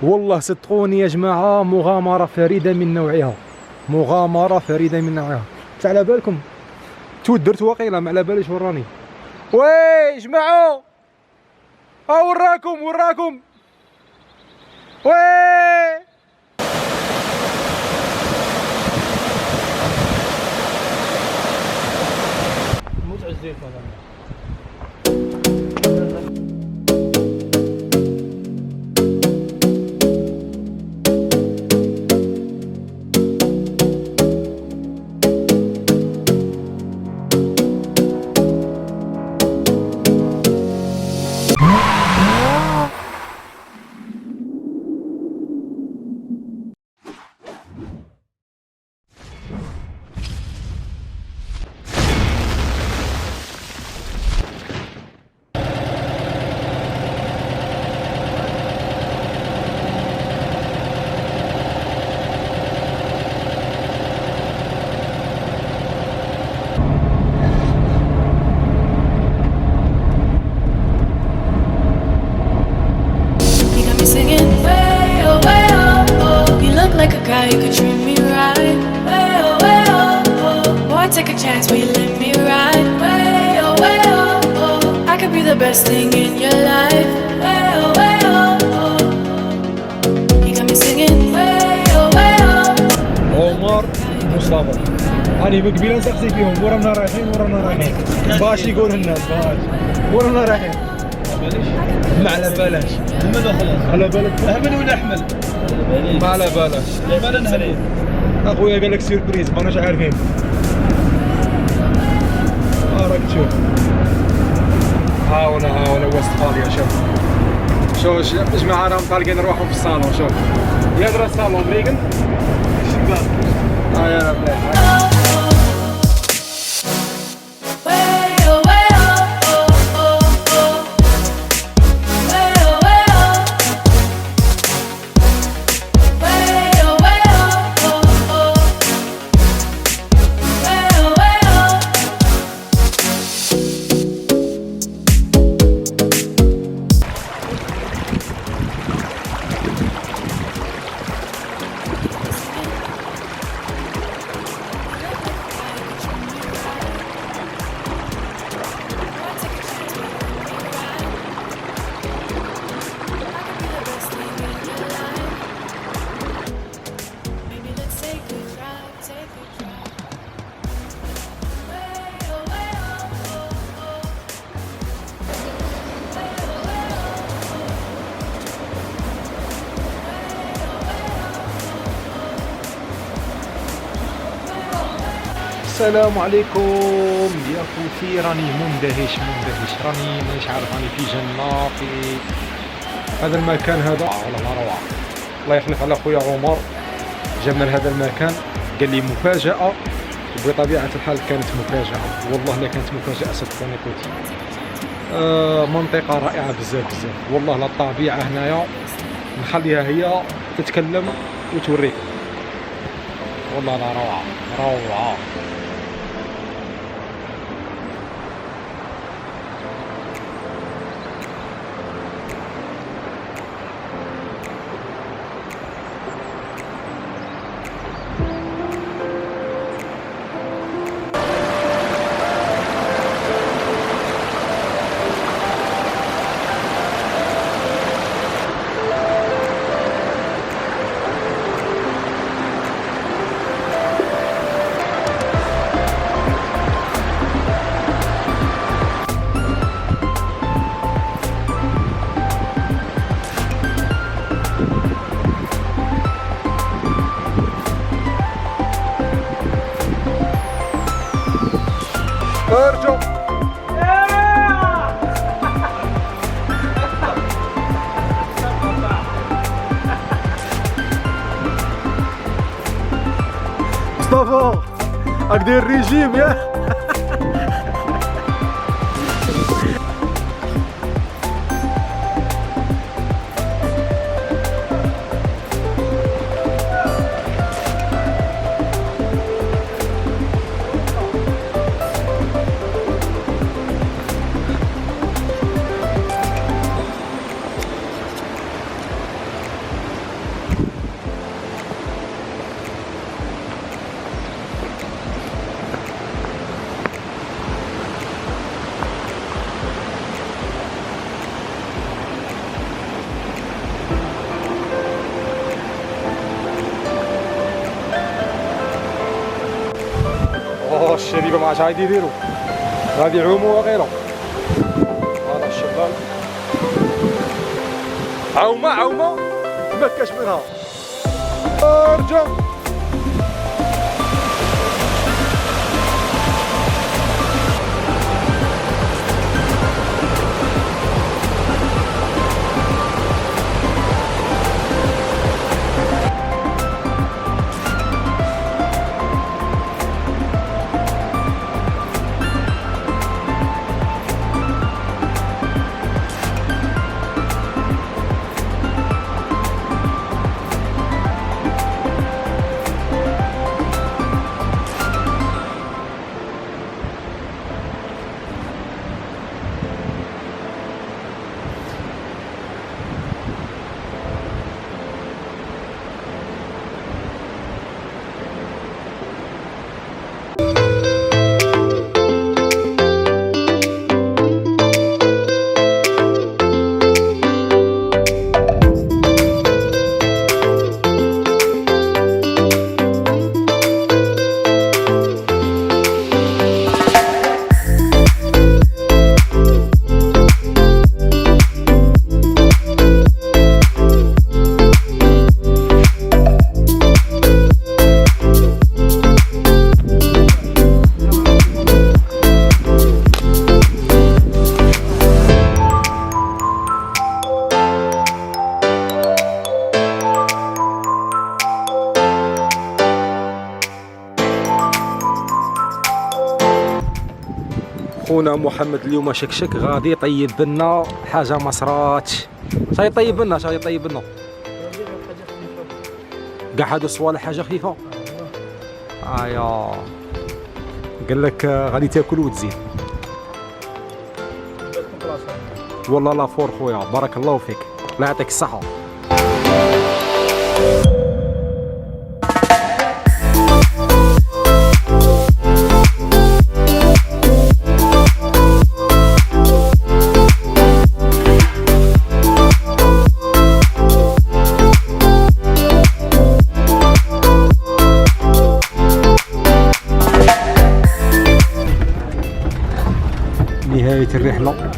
والله صدقوني يا جماعة مغامرة فريدة من نوعها، مغامرة فريدة من نوعها. على بالكم تودرت واقيلا، ما على باليش وراني. وي جماعة وراكم وي متعزين You could treat me right, way oh, boy, take a chance, will you let me ride, way oh, I could be the best thing in your life, way oh, you got me singing, way oh. عمر مصطفى هاني بقبيله نسقسي فيهم ورانا رايحين باش يقول الناس ورانا رايحين ما على بلاش ماذا خلاص على بالك احمل ولا احمل ما على بلاش ما نهري اخويا قال لك سيربريز ماناش عارفين. راك تشوف ها ولا وستفاليا. شوف جماعة راهم طالقين نروحوا في الصالون. شوف يا درا الصالون مريقل الشباب يا ربي السلام عليكم يا خوتي. راني مندهش راني مانيش عارف، راني في جنة في هذا المكان هذا والله روعة. الله يحلف على خويا عمر جابنا لهذا المكان، قال لي مفاجأة، وبطبيعة الحال كانت مفاجأة، والله لا كانت مفاجأة صدقوني خوتي. منطقة رائعة بزاف والله. لا الطبيعة هنايا نخليها هي تتكلم وتوريك، والله لا روعة. ارجو مصطفى راك داير ريجيم يا يديروا؟ ما عادش غادي يديروا، غادي يعوموا وغيره. هذا الشباب عومه ما كاش منها. ارجع خونا محمد اليوم شكشك غادي يطيب لنا حاجه ما صراتش. شنو يطيب لنا؟ كاع هادو صوالح حاجه خفيفه. قال لك غادي تاكل وتزيد. والله لا فور خويا، بارك الله فيك، الله يعطيك الصحه. نهاية الرحلة